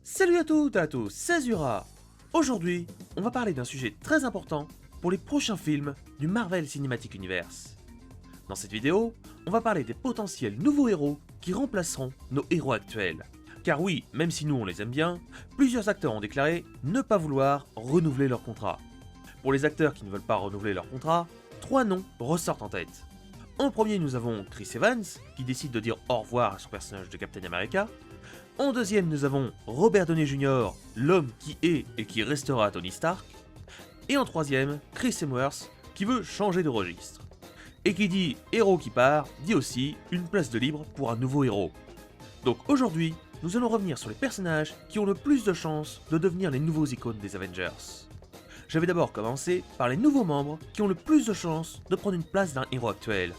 Salut à toutes et à tous, c'est Zura. Aujourd'hui, on va parler d'un sujet très important pour les prochains films du Marvel Cinematic Universe. Dans cette vidéo, on va parler des potentiels nouveaux héros qui remplaceront nos héros actuels. Car oui, même si nous on les aime bien, plusieurs acteurs ont déclaré ne pas vouloir renouveler leur contrat. Pour les acteurs qui ne veulent pas renouveler leur contrat, 3 noms ressortent en tête. En premier, nous avons Chris Evans, qui décide de dire au revoir à son personnage de Captain America. En deuxième, nous avons Robert Downey Jr., l'homme qui est et qui restera Tony Stark. Et en troisième, Chris Hemsworth, qui veut changer de registre. Et qui dit héros qui part, dit aussi une place de libre pour un nouveau héros. Donc aujourd'hui, nous allons revenir sur les personnages qui ont le plus de chances de devenir les nouveaux icônes des Avengers. Je vais d'abord commencer par les nouveaux membres qui ont le plus de chances de prendre une place d'un héros actuel.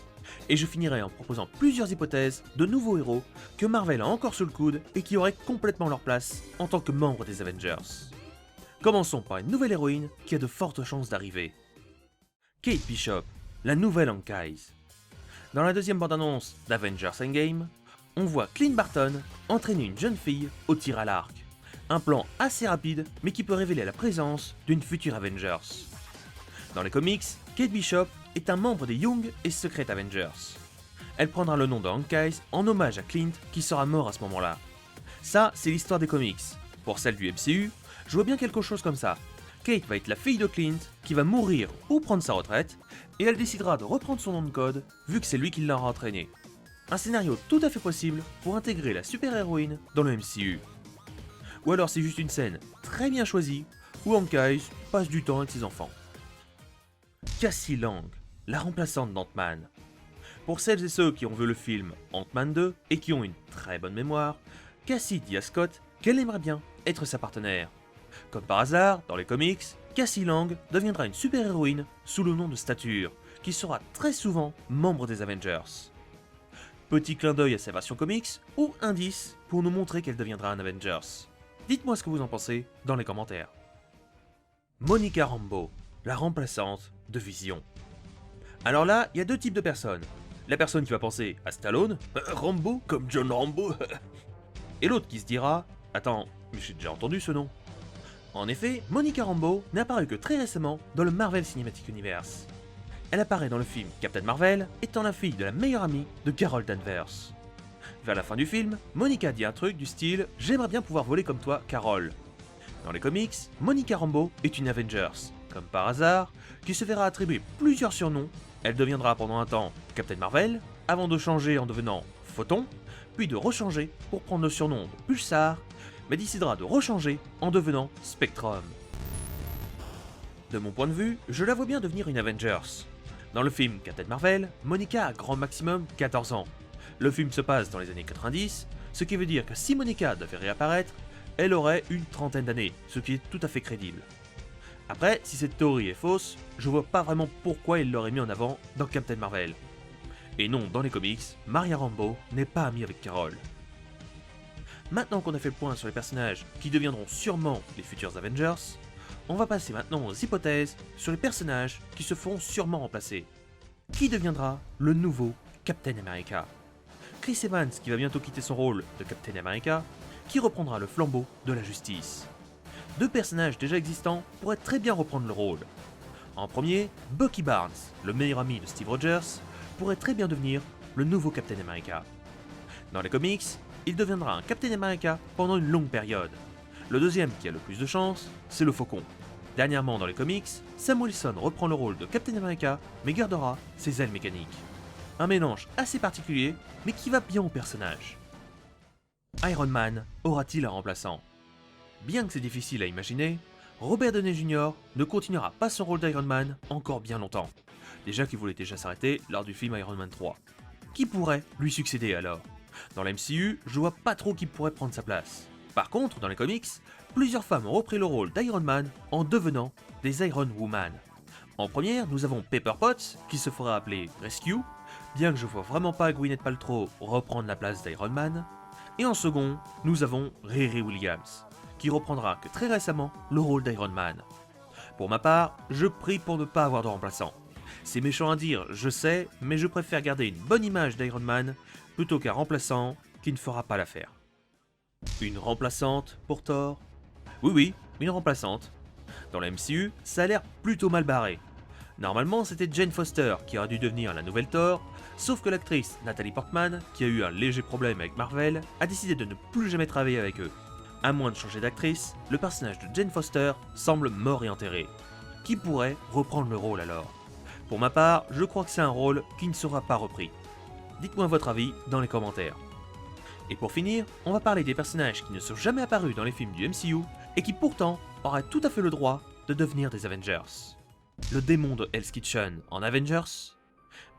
Et je finirai en proposant plusieurs hypothèses de nouveaux héros que Marvel a encore sous le coude et qui auraient complètement leur place en tant que membres des Avengers. Commençons par une nouvelle héroïne qui a de fortes chances d'arriver. Kate Bishop, la nouvelle Hawkeye. Dans la deuxième bande-annonce d'Avengers Endgame, on voit Clint Barton entraîner une jeune fille au tir à l'arc. Un plan assez rapide mais qui peut révéler la présence d'une future Avengers. Dans les comics, Kate Bishop est un membre des Young et Secret Avengers. Elle prendra le nom de Hawkeye en hommage à Clint qui sera mort à ce moment-là. Ça, c'est l'histoire des comics. Pour celle du MCU, je vois bien quelque chose comme ça. Kate va être la fille de Clint qui va mourir ou prendre sa retraite et elle décidera de reprendre son nom de code vu que c'est lui qui l'aura entraîné. Un scénario tout à fait possible pour intégrer la super-héroïne dans le MCU. Ou alors c'est juste une scène très bien choisie où Hawkeye passe du temps avec ses enfants. Cassie Lang, la remplaçante d'Ant-Man. Pour celles et ceux qui ont vu le film Ant-Man 2 et qui ont une très bonne mémoire, Cassie dit à Scott qu'elle aimerait bien être sa partenaire. Comme par hasard, dans les comics, Cassie Lang deviendra une super-héroïne sous le nom de Stature, qui sera très souvent membre des Avengers. Petit clin d'œil à sa version comics, ou indice pour nous montrer qu'elle deviendra un Avengers. Dites-moi ce que vous en pensez dans les commentaires. Monica Rambeau, la remplaçante de Vision. Alors là, il y a deux types de personnes. La personne qui va penser à Stallone, Rambo comme John Rambo, et l'autre qui se dira, attends, mais j'ai déjà entendu ce nom. En effet, Monica Rambeau n'a apparu que très récemment dans le Marvel Cinematic Universe. Elle apparaît dans le film Captain Marvel, étant la fille de la meilleure amie de Carol Danvers. Vers la fin du film, Monica dit un truc du style « J'aimerais bien pouvoir voler comme toi, Carol ». Dans les comics, Monica Rambeau est une Avengers, comme par hasard, qui se verra attribuer plusieurs surnoms. Elle deviendra pendant un temps Captain Marvel, avant de changer en devenant Photon, puis de rechanger pour prendre le surnom de Pulsar, mais décidera de rechanger en devenant Spectrum. De mon point de vue, je la vois bien devenir une Avengers. Dans le film Captain Marvel, Monica a grand maximum 14 ans. Le film se passe dans les années 90, ce qui veut dire que si Monica devait réapparaître, elle aurait une trentaine d'années, ce qui est tout à fait crédible. Après, si cette théorie est fausse, je vois pas vraiment pourquoi il l'aurait mis en avant dans Captain Marvel. Et non, dans les comics, Maria Rambeau n'est pas amie avec Carol. Maintenant qu'on a fait le point sur les personnages qui deviendront sûrement les futurs Avengers, on va passer maintenant aux hypothèses sur les personnages qui se feront sûrement remplacer. Qui deviendra le nouveau Captain America? Chris Evans qui va bientôt quitter son rôle de Captain America, qui reprendra le flambeau de la justice. Deux personnages déjà existants pourraient très bien reprendre le rôle. En premier, Bucky Barnes, le meilleur ami de Steve Rogers, pourrait très bien devenir le nouveau Captain America. Dans les comics, il deviendra un Captain America pendant une longue période. Le deuxième qui a le plus de chance, c'est le Faucon. Dernièrement dans les comics, Sam Wilson reprend le rôle de Captain America mais gardera ses ailes mécaniques. Un mélange assez particulier mais qui va bien au personnage. Iron Man aura-t-il un remplaçant? Bien que c'est difficile à imaginer, Robert Downey Jr. ne continuera pas son rôle d'Iron Man encore bien longtemps. Déjà qu'il voulait déjà s'arrêter lors du film Iron Man 3. Qui pourrait lui succéder alors? Dans la MCU, je vois pas trop qui pourrait prendre sa place. Par contre, dans les comics, plusieurs femmes ont repris le rôle d'Iron Man en devenant des Iron Woman. En première, nous avons Pepper Potts, qui se fera appeler Rescue, bien que je vois vraiment pas Gwyneth Paltrow reprendre la place d'Iron Man. Et en second, nous avons Riri Williams, qui reprendra que très récemment le rôle d'Iron Man. Pour ma part, je prie pour ne pas avoir de remplaçant. C'est méchant à dire, je sais, mais je préfère garder une bonne image d'Iron Man plutôt qu'un remplaçant qui ne fera pas l'affaire. Une remplaçante pour Thor? Oui oui, une remplaçante. Dans la MCU, ça a l'air plutôt mal barré. Normalement, c'était Jane Foster qui aurait dû devenir la nouvelle Thor, sauf que l'actrice Natalie Portman, qui a eu un léger problème avec Marvel, a décidé de ne plus jamais travailler avec eux. À moins de changer d'actrice, le personnage de Jane Foster semble mort et enterré. Qui pourrait reprendre le rôle alors? Pour ma part, je crois que c'est un rôle qui ne sera pas repris. Dites-moi votre avis dans les commentaires. Et pour finir, on va parler des personnages qui ne sont jamais apparus dans les films du MCU et qui pourtant auraient tout à fait le droit de devenir des Avengers. Le démon de Hell's Kitchen en Avengers.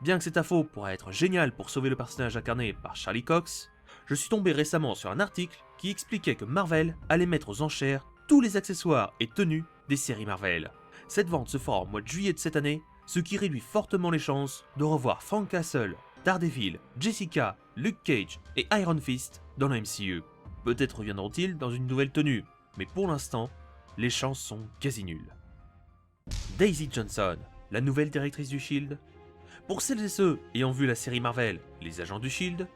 Bien que cet info pourrait être génial pour sauver le personnage incarné par Charlie Cox, je suis tombé récemment sur un article qui expliquait que Marvel allait mettre aux enchères tous les accessoires et tenues des séries Marvel. Cette vente se fera au mois de juillet de cette année, ce qui réduit fortement les chances de revoir Frank Castle, Daredevil, Jessica, Luke Cage et Iron Fist dans la MCU. Peut-être reviendront-ils dans une nouvelle tenue, mais pour l'instant, les chances sont quasi nulles. Daisy Johnson, la nouvelle directrice du SHIELD. Pour celles et ceux ayant vu la série Marvel, les agents du SHIELD,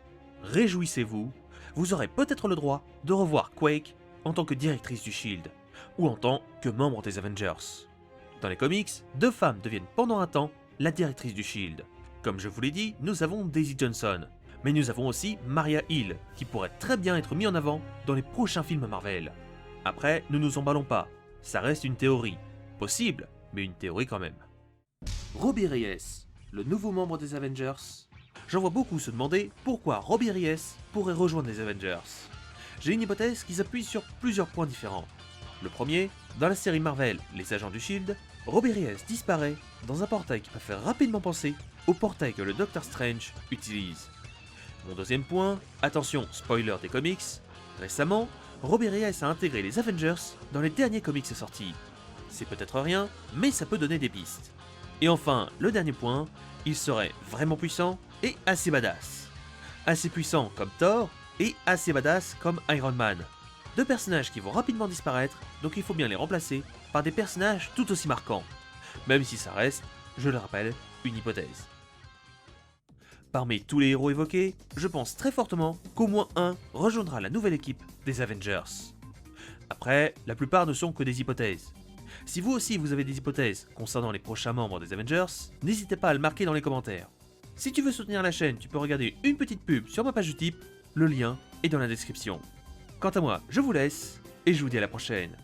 réjouissez-vous, vous aurez peut-être le droit de revoir Quake en tant que directrice du SHIELD, ou en tant que membre des Avengers. Dans les comics, 2 femmes deviennent pendant un temps la directrice du SHIELD. Comme je vous l'ai dit, nous avons Daisy Johnson, mais nous avons aussi Maria Hill, qui pourrait très bien être mis en avant dans les prochains films Marvel. Après, ne nous emballons pas, ça reste une théorie. Possible, mais une théorie quand même. Robbie Reyes, le nouveau membre des Avengers. J'en vois beaucoup se demander pourquoi Robbie Reyes pourrait rejoindre les Avengers. J'ai une hypothèse qui s'appuie sur plusieurs points différents. Le premier, dans la série Marvel, les agents du SHIELD, Robbie Reyes disparaît dans un portail qui peut faire rapidement penser au portail que le Doctor Strange utilise. Mon deuxième point, attention, spoiler des comics, récemment, Robbie Reyes a intégré les Avengers dans les derniers comics sortis. C'est peut-être rien, mais ça peut donner des pistes. Et enfin, le dernier point, il serait vraiment puissant et assez badass. Assez puissant comme Thor et assez badass comme Iron Man. 2 personnages qui vont rapidement disparaître, donc il faut bien les remplacer par des personnages tout aussi marquants. Même si ça reste, je le rappelle, une hypothèse. Parmi tous les héros évoqués, je pense très fortement qu'au moins un rejoindra la nouvelle équipe des Avengers. Après, la plupart ne sont que des hypothèses. Si vous aussi vous avez des hypothèses concernant les prochains membres des Avengers, n'hésitez pas à le marquer dans les commentaires. Si tu veux soutenir la chaîne, tu peux regarder une petite pub sur ma page Utip, le lien est dans la description. Quant à moi, je vous laisse, et je vous dis à la prochaine.